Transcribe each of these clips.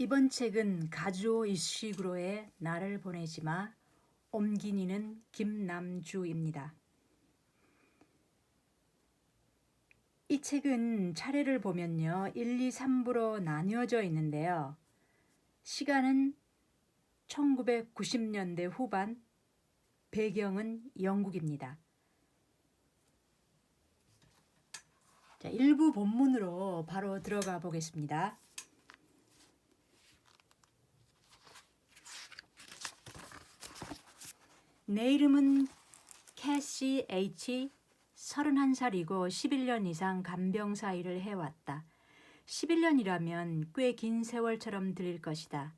이번 책은 가주오 이시구로의 나를 보내지마, 옮기니는 김남주입니다. 이 책은 차례를 보면요, 1, 2, 3부로 나뉘어져 있는데요. 시간은 1990년대 후반, 배경은 영국입니다. 자, 일부 본문으로 바로 들어가 보겠습니다. 내 이름은 캐시 H, 31살이고 11년 이상 간병사 일을 해왔다. 11년이라면 꽤 긴 세월처럼 들릴 것이다.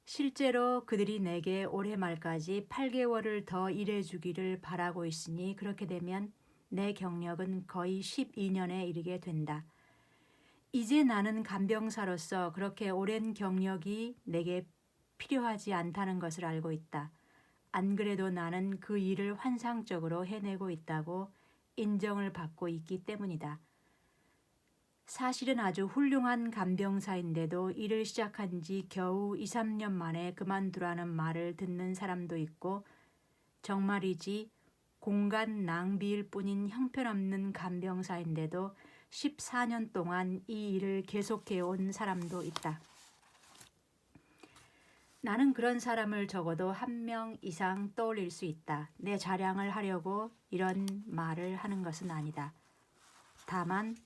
실제로 그들이 내게 올해 말까지 8개월을 더 일해주기를 바라고 있으니 그렇게 되면 내 경력은 거의 12년에 이르게 된다. 이제 나는 간병사로서 그렇게 오랜 경력이 내게 필요하지 않다는 것을 알고 있다. 안 그래도 나는 그 일을 환상적으로 해내고 있다고 인정을 받고 있기 때문이다. 사실은 아주 훌륭한 간병사인데도 일을 시작한 지 겨우 2, 3년 만에 그만두라는 말을 듣는 사람도 있고, 정말이지 공간 낭비일 뿐인 형편없는 간병사인데도 14년 동안 이 일을 계속해 온 사람도 있다. 나는 그런 사람을 적어도 1명 이상 떠올릴 수 있다. 내 자랑을 하려고 이런 말을 하는 것은 아니다. 다만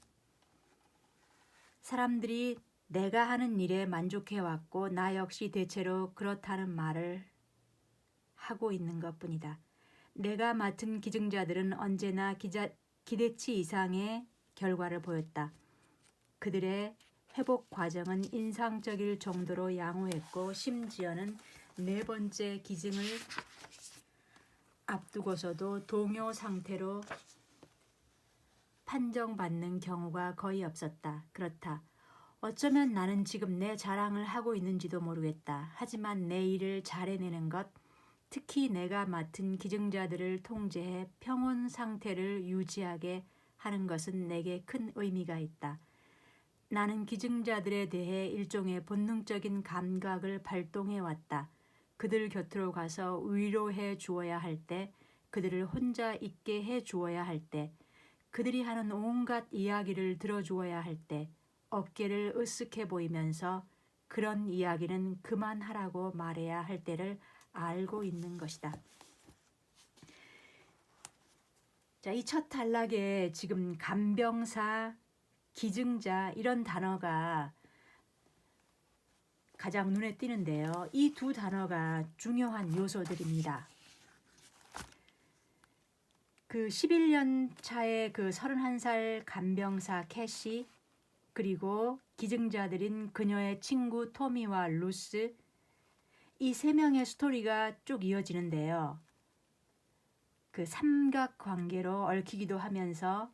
사람들이 내가 하는 일에 만족해왔고 나 역시 대체로 그렇다는 말을 하고 있는 것뿐이다. 내가 맡은 기증자들은 언제나 기대치 이상의 결과를 보였다. 그들의 회복 과정은 인상적일 정도로 양호했고 심지어는 4번째 기증을 앞두고서도 동요 상태로 판정받는 경우가 거의 없었다. 그렇다. 어쩌면 나는 지금 내 자랑을 하고 있는지도 모르겠다. 하지만 내 일을 잘해내는 것, 특히 내가 맡은 기증자들을 통제해 평온 상태를 유지하게 하는 것은 내게 큰 의미가 있다. 나는 기증자들에 대해 일종의 본능적인 감각을 발동해왔다. 그들 곁으로 가서 위로해 주어야 할 때, 그들을 혼자 있게 해 주어야 할 때, 그들이 하는 온갖 이야기를 들어주어야 할 때, 어깨를 으쓱해 보이면서 그런 이야기는 그만하라고 말해야 할 때를 알고 있는 것이다. 자, 이 첫 단락에 지금 간병사, 기증자 이런 단어가 가장 눈에 띄는데요. 이 두 단어가 중요한 요소들입니다. 그 11년 차의 그 31살 간병사 캐시, 그리고 기증자들인 그녀의 친구 토미와 루스, 이 3명의 스토리가 쭉 이어지는데요. 그 삼각관계로 얽히기도 하면서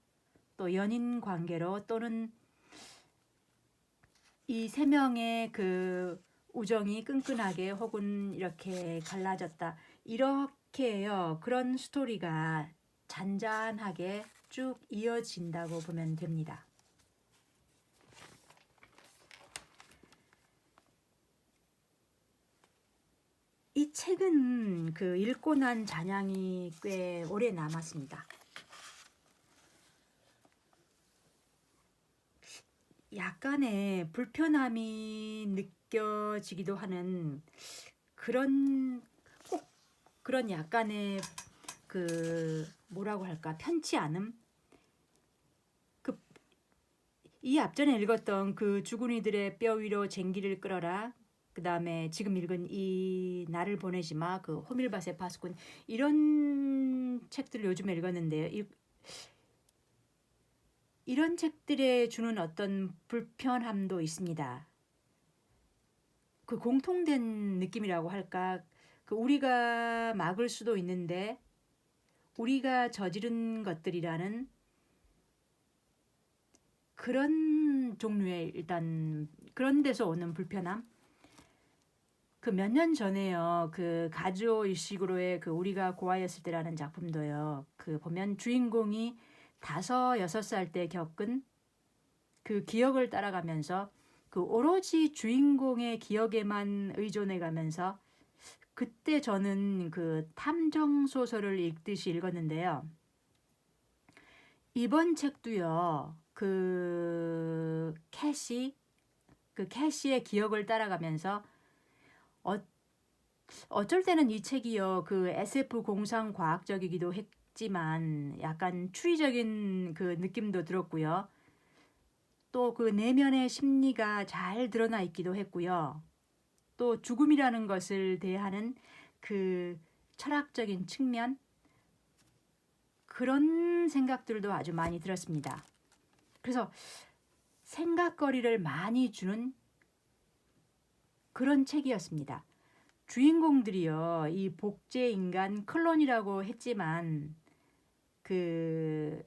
또 연인 관계로 또는 이 3명의 그 우정이 끈끈하게 혹은 이렇게 갈라졌다. 이렇게요. 그런 스토리가 잔잔하게 쭉 이어진다고 보면 됩니다. 이 책은 그 읽고 난 잔향이 꽤 오래 남았습니다. 약간의 불편함이 느껴지기도 하는 꼭 그런 약간의 그 뭐라고 할까, 편치 않음? 이 앞전에 읽었던 그 주군이들의 뼈 위로 쟁기를 끌어라, 그 다음에 지금 읽은 이 나를 보내지마, 그 호밀밭의 파수꾼, 이런 책들을 요즘에 읽었는데요. 이런 책들에 주는 어떤 불편함도 있습니다. 그 공통된 느낌이라고 할까, 그 우리가 막을 수도 있는데 우리가 저지른 것들이라는 그런 종류의, 일단 그런 데서 오는 불편함. 그 몇 년 전에요, 그 가주오 이시구로의 그 우리가 고아였을 때라는 작품도요, 그 보면 주인공이 5, 6살 때 겪은 그 기억을 따라가면서 그 그 오로지 주인공의 기억에만 의존해 가면서 그때 저는 그 탐정 소설을 읽듯이 읽었는데요. 이번 책도요. 그 캐시의 기억을 따라가면서 어쩔 때는 이 책이요. 그 SF 공상 과학적이기도 했지만 약간 추리적인 그 느낌도 들었고요. 또 그 내면의 심리가 잘 드러나 있기도 했고요. 또 죽음이라는 것을 대하는 그 철학적인 측면, 그런 생각들도 아주 많이 들었습니다. 그래서 생각거리를 많이 주는 그런 책이었습니다. 주인공들이요, 이 복제 인간 클론이라고 했지만 그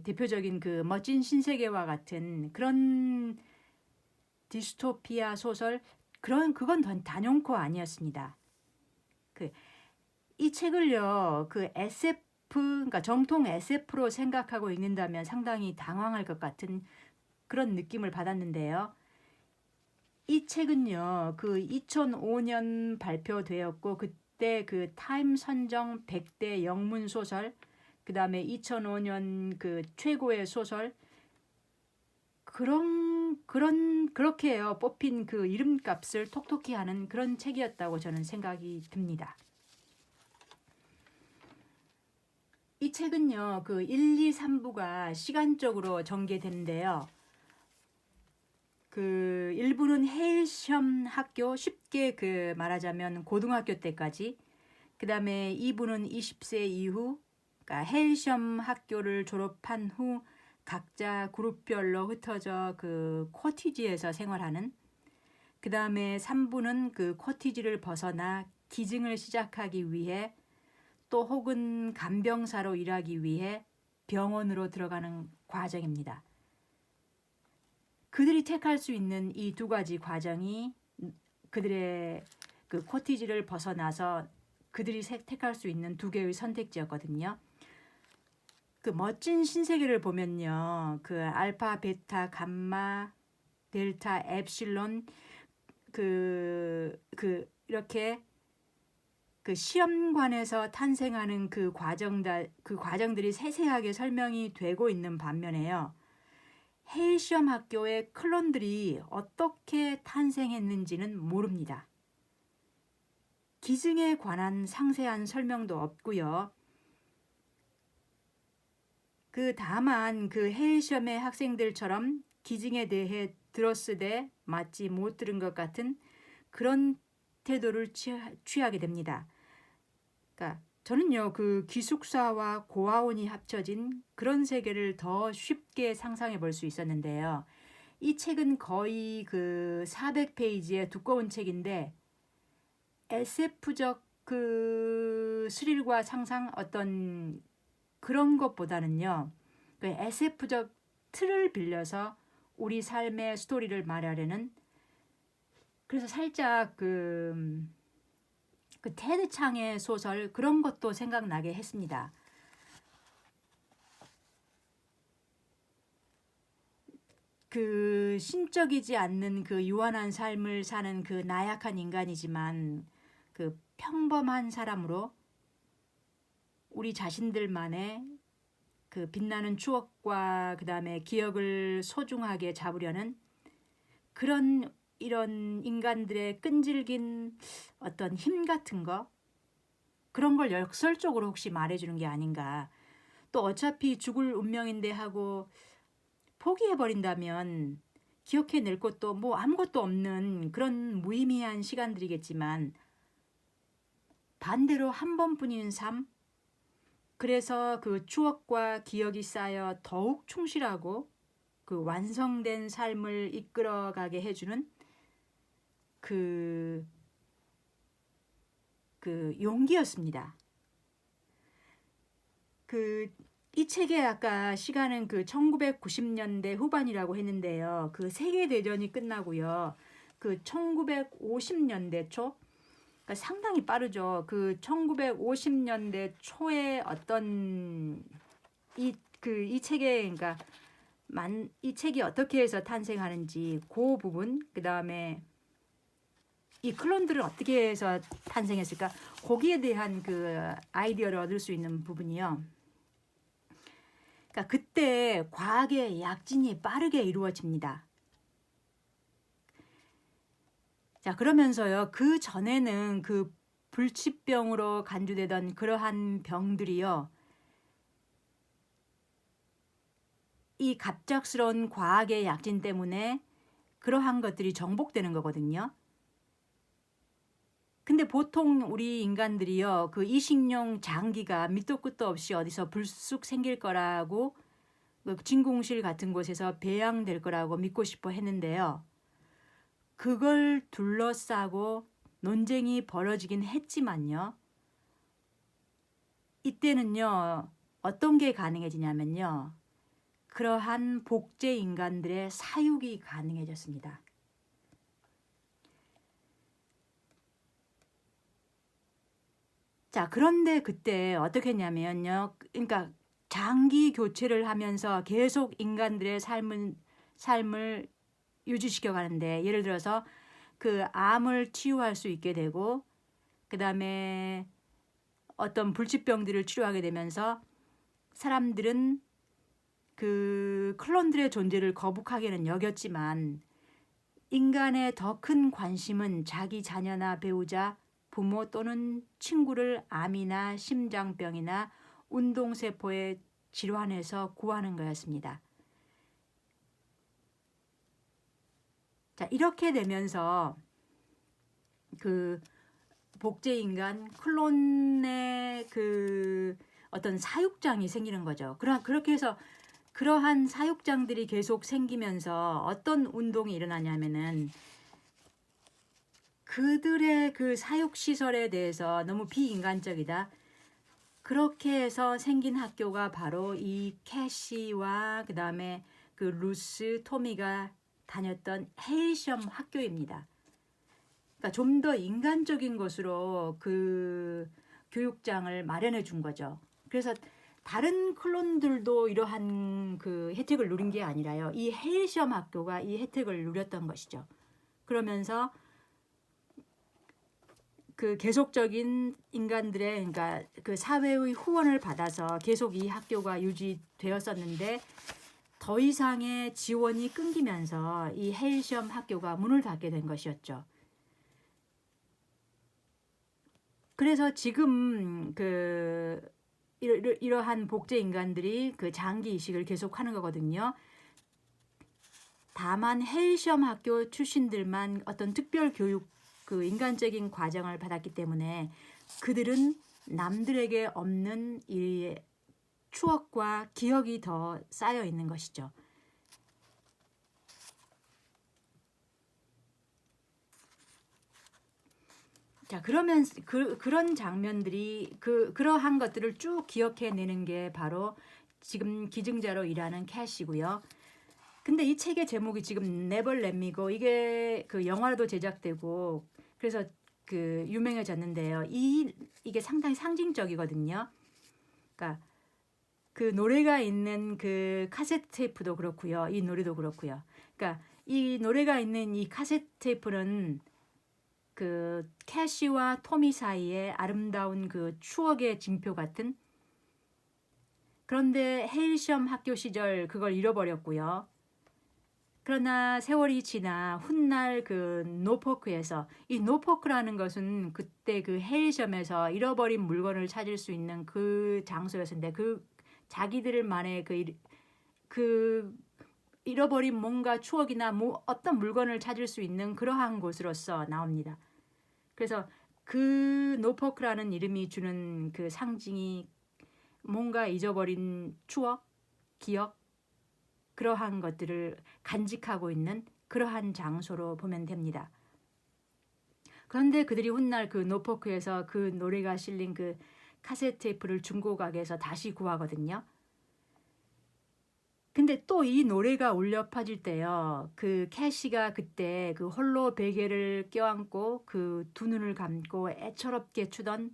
대표적인 그 멋진 신세계와 같은 그런 디스토피아 소설, 그건 단연코 아니었습니다. 이 책을요, 그 SF, 그러니까 정통 SF로 생각하고 읽는다면 상당히 당황할 것 같은 그런 느낌을 받았는데요. 이 책은요, 그 2005년 발표되었고, 그때 그 타임 선정 100대 영문 소설, 그 다음에 2005년 그 최고의 소설, 그렇게 해요. 뽑힌 그 이름값을 톡톡히 하는 그런 책이었다고 저는 생각이 듭니다. 이 책은요, 그 1, 2, 3부가 시간적으로 전개되는데요. 그 1부는 해일 시험 학교, 쉽게 그 말하자면 고등학교 때까지, 그 다음에 2부는 20세 이후, 그러니까 해일 시험 학교를 졸업한 후 각자 그룹별로 흩어져 그 코티지에서 생활하는, 그 다음에 3부는 그 코티지를 벗어나 기증을 시작하기 위해 또 혹은 간병사로 일하기 위해 병원으로 들어가는 과정입니다. 그들이 택할 수 있는 이 두 가지 과정이 그들의 그 코티지를 벗어나서 그들이 택할 수 있는 두 개의 선택지였거든요. 그 멋진 신세계를 보면요, 그 알파, 베타, 감마, 델타, 엡실론, 이렇게 그 시험관에서 탄생하는 그 과정들이 세세하게 설명이 되고 있는 반면에요. 해일 시험 학교의 클론들이 어떻게 탄생했는지는 모릅니다. 기증에 관한 상세한 설명도 없고요. 다만 그 해일 시험의 학생들처럼 기증에 대해 들었으되 마치 못 들은 것 같은 그런 태도를 취하게 됩니다. 그러니까 저는요, 그 기숙사와 고아원이 합쳐진 그런 세계를 더 쉽게 상상해 볼 수 있었는데요. 이 책은 거의 그 400페이지의 두꺼운 책인데 SF적 그 스릴과 상상, 어떤 그런 것보다는요, 그 SF적 틀을 빌려서 우리 삶의 스토리를 말하려는, 그래서 살짝 그 테드 창의 소설, 그런 것도 생각나게 했습니다. 그 신적이지 않는 그 유한한 삶을 사는 그 나약한 인간이지만 그 평범한 사람으로 우리 자신들만의 그 빛나는 추억과 그 다음에 기억을 소중하게 잡으려는 이런 인간들의 끈질긴 어떤 힘 같은 거, 그런 걸 역설적으로 혹시 말해주는 게 아닌가. 또 어차피 죽을 운명인데 하고 포기해버린다면 기억해낼 것도 뭐 아무것도 없는 그런 무의미한 시간들이겠지만, 반대로 한 번뿐인 삶, 그래서 그 추억과 기억이 쌓여 더욱 충실하고 그 완성된 삶을 이끌어가게 해주는 그 용기였습니다. 이 책의 아까 시간은 그 1990년대 후반이라고 했는데요. 그 세계대전이 끝나고요. 그 1950년대 초, 그러니까 상당히 빠르죠. 그 1950년대 초에 어떤 이 책의, 그러니까 이 책이 어떻게 해서 탄생하는지 그 부분, 그 다음에 이 클론들은 어떻게 해서 탄생했을까? 거기에 대한 그 아이디어를 얻을 수 있는 부분이요. 그러니까 그때 과학의 약진이 빠르게 이루어집니다. 자, 그러면서요, 그 전에는 그 불치병으로 간주되던 그러한 병들이요, 이 갑작스러운 과학의 약진 때문에 그러한 것들이 정복되는 거거든요. 근데 보통 우리 인간들이요, 그 이식용 장기가 밑도 끝도 없이 어디서 불쑥 생길 거라고, 그 진공실 같은 곳에서 배양될 거라고 믿고 싶어 했는데요. 그걸 둘러싸고 논쟁이 벌어지긴 했지만요. 이때는요, 어떤 게 가능해지냐면요. 그러한 복제 인간들의 사육이 가능해졌습니다. 자, 그런데 그때 어떻게 했냐면요. 그러니까 장기 교체를 하면서 계속 인간들의 삶을 유지시켜 가는데, 예를 들어서 그 암을 치유할 수 있게 되고, 그 다음에 어떤 불치병들을 치료하게 되면서 사람들은 그 클론들의 존재를 거북하게는 여겼지만, 인간의 더 큰 관심은 자기 자녀나 배우자, 부모 또는 친구를 암이나 심장병이나 운동세포의 질환에서 구하는 거였습니다. 자, 이렇게 되면서 그 복제인간 클론의 그 어떤 사육장이 생기는 거죠. 그렇게 해서 그러한 사육장들이 계속 생기면서 어떤 운동이 일어나냐면은, 그들의 그 사육시설에 대해서 너무 비인간적이다. 그렇게 해서 생긴 학교가 바로 이 캐시와 그 다음에 그 루스, 토미가 다녔던 헤이섬 학교입니다. 그러니까 좀 더 인간적인 것으로 그 교육장을 마련해 준 거죠. 그래서 다른 클론들도 이러한 그 혜택을 누린 게 아니라요. 이 헤이섬 학교가 이 혜택을 누렸던 것이죠. 그러면서 그 계속적인 인간들의, 그러니까 그 사회의 후원을 받아서 계속 이 학교가 유지되었었는데, 더 이상의 지원이 끊기면서 이 헤이섬 학교가 문을 닫게 된 것이었죠. 그래서 지금 그 이러한 복제 인간들이 그 장기 이식을 계속하는 거거든요. 다만 헤이섬 학교 출신들만 어떤 특별 교육, 그 인간적인 과정을 받았기 때문에 그들은 남들에게 없는 이 추억과 기억이 더 쌓여 있는 것이죠. 자, 그러면 그런 장면들이 그러한 것들을 쭉 기억해내는 게 바로 지금 기증자로 일하는 캐시고요. 근데 이 책의 제목이 지금 네버 렛미고, 이게 그 영화로도 제작되고 그래서 그 유명해졌는데요. 이게 상당히 상징적이거든요. 그러니까 그 노래가 있는 그 카세트 테이프도 그렇고요. 이 노래도 그렇고요. 그러니까 이 노래가 있는 이 카세트 테이프는 그 캐시와 토미 사이의 아름다운 그 추억의 징표 같은, 그런데 헤일섬 학교 시절 그걸 잃어버렸고요. 그러나 세월이 지나 훗날 그 노포크에서, 이 노포크라는 것은 그때 그 헤일섬에서 잃어버린 물건을 찾을 수 있는 그 장소였는데, 그 자기들만의 그 잃어버린 뭔가 추억이나 뭐 어떤 물건을 찾을 수 있는 그러한 곳으로서 나옵니다. 그래서 그 노포크라는 이름이 주는 그 상징이 뭔가 잊어버린 추억, 기억, 그러한 것들을 간직하고 있는 그러한 장소로 보면 됩니다. 그런데 그들이 훗날 그 노포크에서 그 노래가 실린 그 카세트 테이프를 중고 가게에서 다시 구하거든요. 근데 또 이 노래가 울려 퍼질 때요, 그 캐시가 그때 그 홀로 베개를 껴안고 그 두 눈을 감고 애처롭게 추던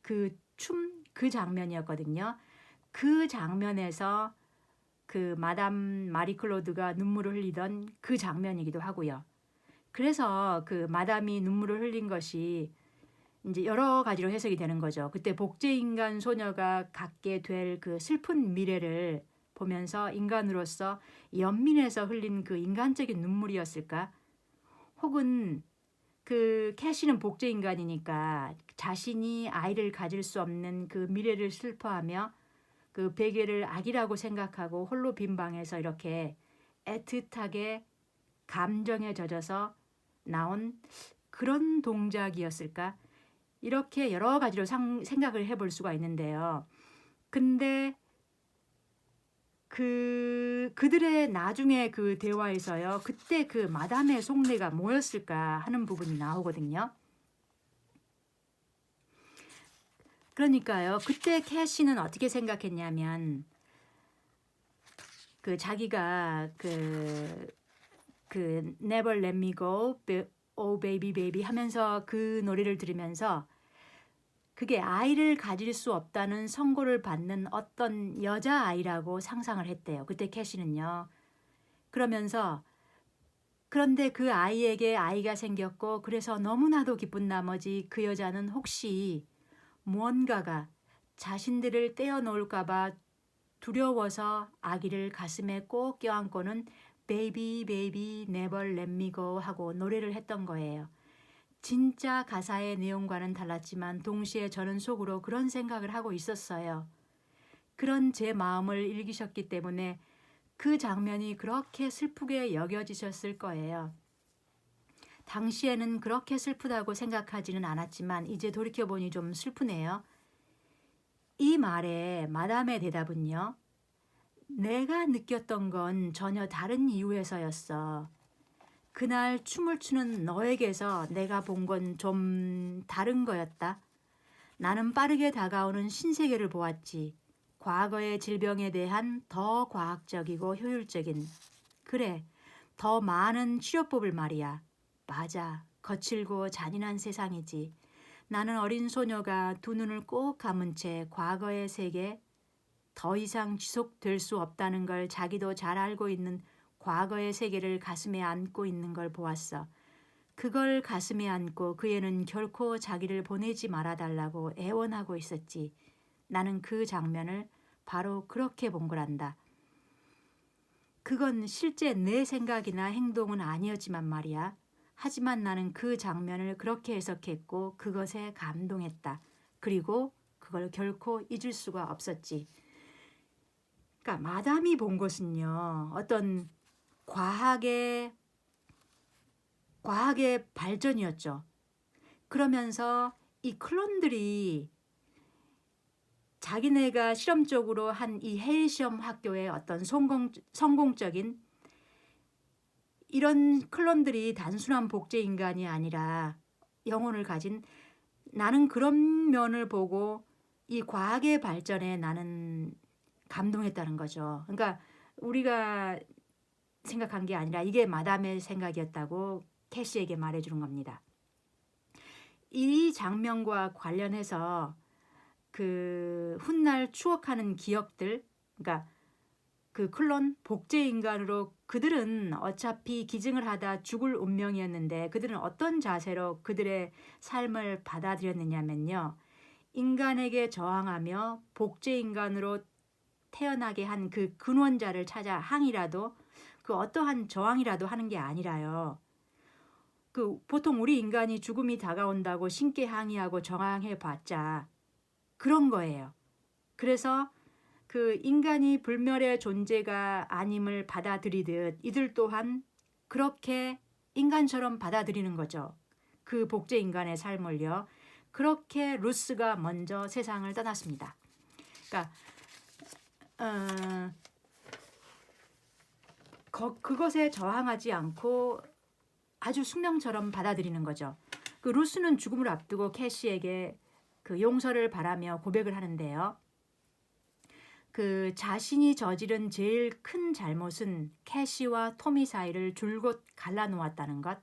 그 춤, 그 장면이었거든요. 그 장면에서 그 마담 마리 클로드가 눈물을 흘리던 그 장면이기도 하고요. 그래서 그 마담이 눈물을 흘린 것이 이제 여러 가지로 해석이 되는 거죠. 그때 복제인간 소녀가 갖게 될 그 슬픈 미래를 보면서 인간으로서 연민해서 흘린 그 인간적인 눈물이었을까? 혹은 그 캐시는 복제인간이니까 자신이 아이를 가질 수 없는 그 미래를 슬퍼하며 그 베개를 아기라고 생각하고 홀로 빈 방에서 이렇게 애틋하게 감정에 젖어서 나온 그런 동작이었을까? 이렇게 여러 가지로 생각을 해볼 수가 있는데요. 근데 그들의 나중에 그 대화에서요. 그때 그 마담의 속내가 뭐였을까 하는 부분이 나오거든요. 그러니까요. 그때 캐시는 어떻게 생각했냐면 그 자기가 그 Never Let Me Go, Oh Baby Baby 하면서 그 노래를 들으면서 그게 아이를 가질 수 없다는 선고를 받는 어떤 여자아이라고 상상을 했대요. 그때 캐시는요. 그러면서 그런데 그 아이에게 아이가 생겼고 그래서 너무나도 기쁜 나머지 그 여자는 혹시 무언가가 자신들을 떼어놓을까 봐 두려워서 아기를 가슴에 꼭 껴안고는 Baby Baby Never Let Me Go 하고 노래를 했던 거예요. 진짜 가사의 내용과는 달랐지만 동시에 저는 속으로 그런 생각을 하고 있었어요. 그런 제 마음을 읽으셨기 때문에 그 장면이 그렇게 슬프게 여겨지셨을 거예요. 당시에는 그렇게 슬프다고 생각하지는 않았지만 이제 돌이켜보니 좀 슬프네요. 이 말에 마담의 대답은요. 내가 느꼈던 건 전혀 다른 이유에서였어. 그날 춤을 추는 너에게서 내가 본 건 좀 다른 거였다. 나는 빠르게 다가오는 신세계를 보았지. 과거의 질병에 대한 더 과학적이고 효율적인, 그래, 더 많은 치료법을 말이야. 맞아, 거칠고 잔인한 세상이지. 나는 어린 소녀가 두 눈을 꼭 감은 채 과거의 세계, 더 이상 지속될 수 없다는 걸 자기도 잘 알고 있는 과거의 세계를 가슴에 안고 있는 걸 보았어. 그걸 가슴에 안고 그 애는 결코 자기를 보내지 말아달라고 애원하고 있었지. 나는 그 장면을 바로 그렇게 본 거란다. 그건 실제 내 생각이나 행동은 아니었지만 말이야. 하지만 나는 그 장면을 그렇게 해석했고 그것에 감동했다. 그리고 그걸 결코 잊을 수가 없었지. 그러니까 마담이 본 것은요. 어떤 과학의 발전이었죠. 그러면서 이 클론들이 자기네가 실험적으로 한 이 해일 시험 학교의 어떤 성공적인 이런 클론들이 단순한 복제 인간이 아니라 영혼을 가진 나는 그런 면을 보고 이 과학의 발전에 나는 감동했다는 거죠. 그러니까 우리가 생각한 게 아니라 이게 마담의 생각이었다고 캐시에게 말해주는 겁니다. 이 장면과 관련해서 그 훗날 추억하는 기억들, 그러니까 그 클론 복제 인간으로 그들은 어차피 기증을 하다 죽을 운명이었는데 그들은 어떤 자세로 그들의 삶을 받아들였느냐면요. 인간에게 저항하며 복제 인간으로 태어나게 한 그 근원자를 찾아 항이라도 그 어떠한 저항이라도 하는 게 아니라요. 그 보통 우리 인간이 죽음이 다가온다고 신께 항의하고 저항해 봤자 그런 거예요. 그래서 그 인간이 불멸의 존재가 아님을 받아들이듯 이들 또한 그렇게 인간처럼 받아들이는 거죠. 그 복제 인간의 삶을요. 그렇게 루스가 먼저 세상을 떠났습니다. 그러니까 그것에 저항하지 않고 아주 숙명처럼 받아들이는 거죠. 그 루스는 죽음을 앞두고 캐시에게 그 용서를 바라며 고백을 하는데요. 그 자신이 저지른 제일 큰 잘못은 캐시와 토미 사이를 줄곧 갈라놓았다는 것.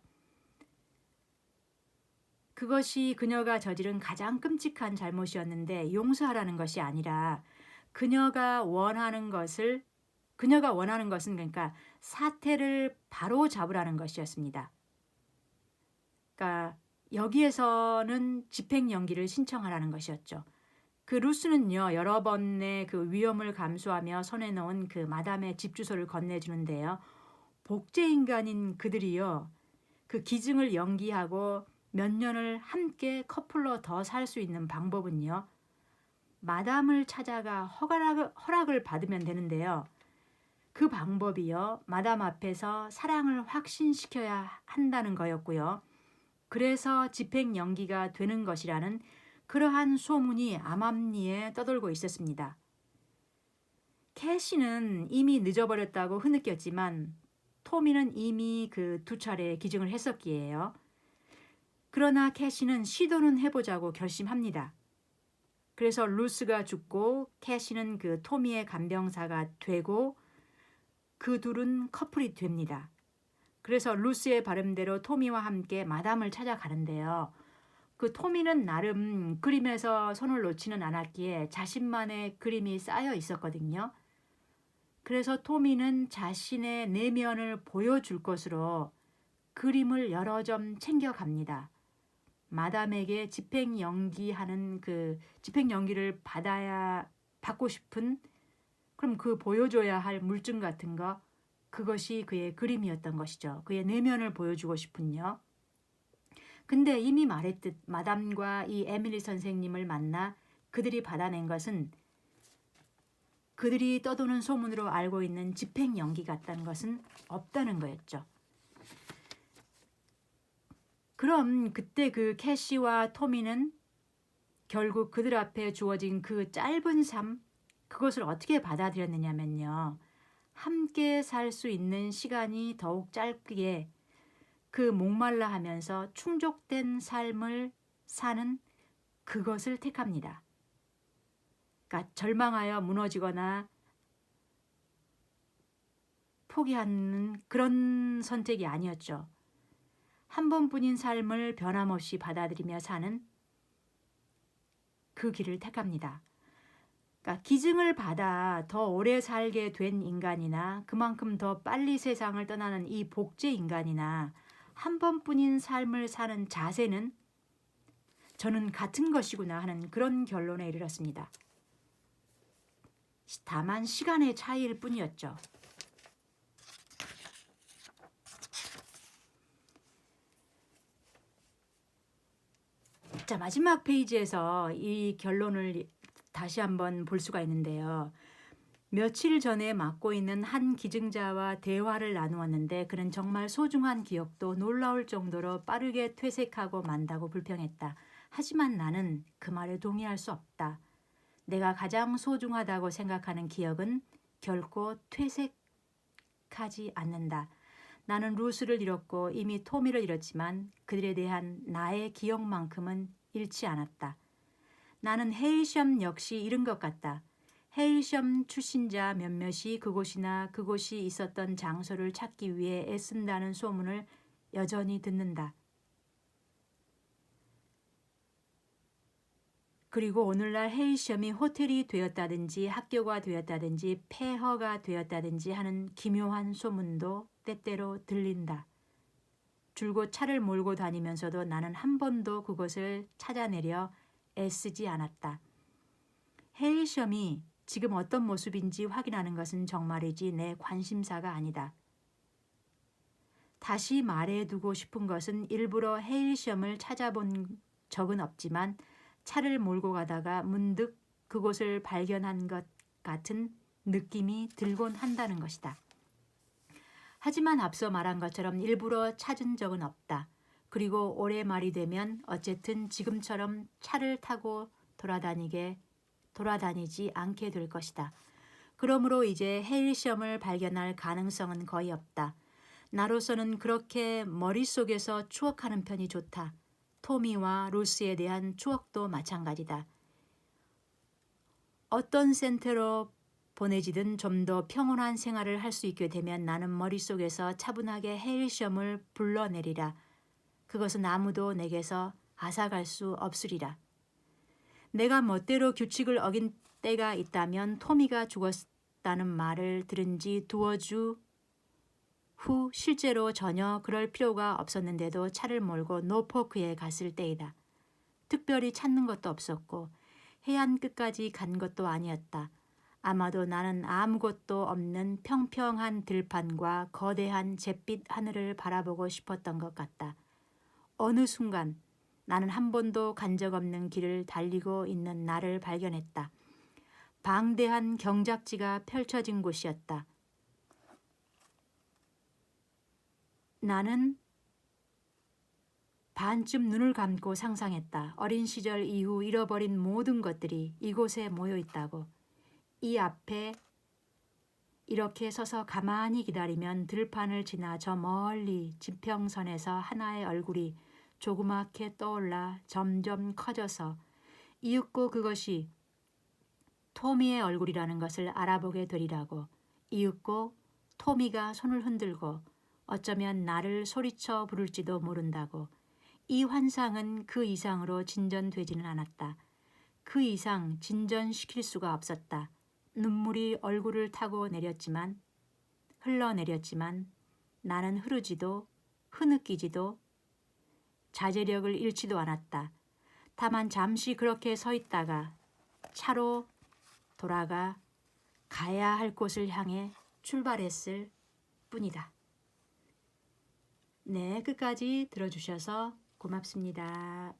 그것이 그녀가 저지른 가장 끔찍한 잘못이었는데 용서하라는 것이 아니라 그녀가 원하는 것을 그녀가 원하는 것은 그러니까 사태를 바로 잡으라는 것이었습니다. 그러니까 여기에서는 집행연기를 신청하라는 것이었죠. 그 루스는요, 여러 번의 그 위험을 감수하며 손에 넣은 그 마담의 집 주소를 건네주는데요. 복제 인간인 그들이요, 그 기증을 연기하고 몇 년을 함께 커플로 더 살 수 있는 방법은요, 마담을 찾아가 허락을 받으면 되는데요. 그 방법이요, 마담 앞에서 사랑을 확신시켜야 한다는 거였고요. 그래서 집행 연기가 되는 것이라는 그러한 소문이 암암리에 떠돌고 있었습니다. 캐시는 이미 늦어버렸다고 흐느꼈지만 토미는 이미 그 2차례 기증을 했었기에요. 그러나 캐시는 시도는 해보자고 결심합니다. 그래서 루스가 죽고 캐시는 그 토미의 간병사가 되고 그 둘은 커플이 됩니다. 그래서 루스의 바람대로 토미와 함께 마담을 찾아가는데요. 그 토미는 나름 그림에서 손을 놓지는 않았기에 자신만의 그림이 쌓여 있었거든요. 그래서 토미는 자신의 내면을 보여줄 것으로 그림을 여러 점 챙겨갑니다. 마담에게 집행연기를 받고 싶은, 그럼 그 보여줘야 할 물증 같은 거, 그것이 그의 그림이었던 것이죠. 그의 내면을 보여주고 싶은요. 근데 이미 말했듯 마담과 이 에밀리 선생님을 만나 그들이 받아낸 것은 그들이 떠도는 소문으로 알고 있는 집행연기 같다는 것은 없다는 거였죠. 그럼 그때 그 캐시와 토미는 결국 그들 앞에 주어진 그 짧은 삶, 그것을 어떻게 받아들였느냐면요. 함께 살 수 있는 시간이 더욱 짧기에 그 목말라 하면서 충족된 삶을 사는 그것을 택합니다. 그러니까 절망하여 무너지거나 포기하는 그런 선택이 아니었죠. 한 번뿐인 삶을 변함없이 받아들이며 사는 그 길을 택합니다. 그러니까 기증을 받아 더 오래 살게 된 인간이나 그만큼 더 빨리 세상을 떠나는 이 복제 인간이나 한 번뿐인 삶을 사는 자세는 저는 같은 것이구나 하는 그런 결론에 이르렀습니다. 다만 시간의 차이일 뿐이었죠. 자, 마지막 페이지에서 이 결론을 다시 한번 볼 수가 있는데요. 며칠 전에 맡고 있는 한 기증자와 대화를 나누었는데 그는 정말 소중한 기억도 놀라울 정도로 빠르게 퇴색하고 만다고 불평했다. 하지만 나는 그 말에 동의할 수 없다. 내가 가장 소중하다고 생각하는 기억은 결코 퇴색하지 않는다. 나는 루스를 잃었고 이미 토미를 잃었지만 그들에 대한 나의 기억만큼은 잃지 않았다. 나는 헤일섬 역시 잃은 것 같다. 헤일섬 출신자 몇몇이 그곳이나 그곳이 있었던 장소를 찾기 위해 애쓴다는 소문을 여전히 듣는다. 그리고 오늘날 헤일섬이 호텔이 되었다든지 학교가 되었다든지 폐허가 되었다든지 하는 기묘한 소문도 때때로 들린다. 줄곧 차를 몰고 다니면서도 나는 한 번도 그것을 찾아내려 애쓰지 않았다. 헤일섬이 지금 어떤 모습인지 확인하는 것은 정말이지 내 관심사가 아니다. 다시 말해두고 싶은 것은 일부러 헤일섬을 찾아본 적은 없지만 차를 몰고 가다가 문득 그곳을 발견한 것 같은 느낌이 들곤 한다는 것이다. 하지만 앞서 말한 것처럼 일부러 찾은 적은 없다. 그리고 올해 말이 되면 어쨌든 지금처럼 차를 타고 돌아다니지 않게 될 것이다. 그러므로 이제 헤일섬을 발견할 가능성은 거의 없다. 나로서는 그렇게 머릿속에서 추억하는 편이 좋다. 토미와 루스에 대한 추억도 마찬가지다. 어떤 센터로 보내지든 좀 더 평온한 생활을 할 수 있게 되면 나는 머릿속에서 차분하게 헤일섬을 불러내리라. 그것은 아무도 내게서 앗아갈 수 없으리라. 내가 멋대로 규칙을 어긴 때가 있다면 토미가 죽었을 없다는 말을 들은 지 두어 주 후 실제로 전혀 그럴 필요가 없었는데도 차를 몰고 노포크에 갔을 때이다. 특별히 찾는 것도 없었고 해안 끝까지 간 것도 아니었다. 아마도 나는 아무것도 없는 평평한 들판과 거대한 잿빛 하늘을 바라보고 싶었던 것 같다. 어느 순간 나는 한 번도 간 적 없는 길을 달리고 있는 나를 발견했다. 방대한 경작지가 펼쳐진 곳이었다. 나는 반쯤 눈을 감고 상상했다. 어린 시절 이후 잃어버린 모든 것들이 이곳에 모여 있다고. 이 앞에 이렇게 서서 가만히 기다리면 들판을 지나 저 멀리 지평선에서 하나의 얼굴이 조그맣게 떠올라 점점 커져서 이윽고 그것이 토미의 얼굴이라는 것을 알아보게 되리라고. 이윽고 토미가 손을 흔들고 어쩌면 나를 소리쳐 부를지도 모른다고. 이 환상은 그 이상으로 진전되지는 않았다. 그 이상 진전시킬 수가 없었다. 눈물이 얼굴을 타고 흘러내렸지만 나는 흐르지도 흐느끼지도 자제력을 잃지도 않았다. 다만 잠시 그렇게 서 있다가 차로 돌아가 가야 할 곳을 향해 출발했을 뿐이다. 네, 끝까지 들어주셔서 고맙습니다.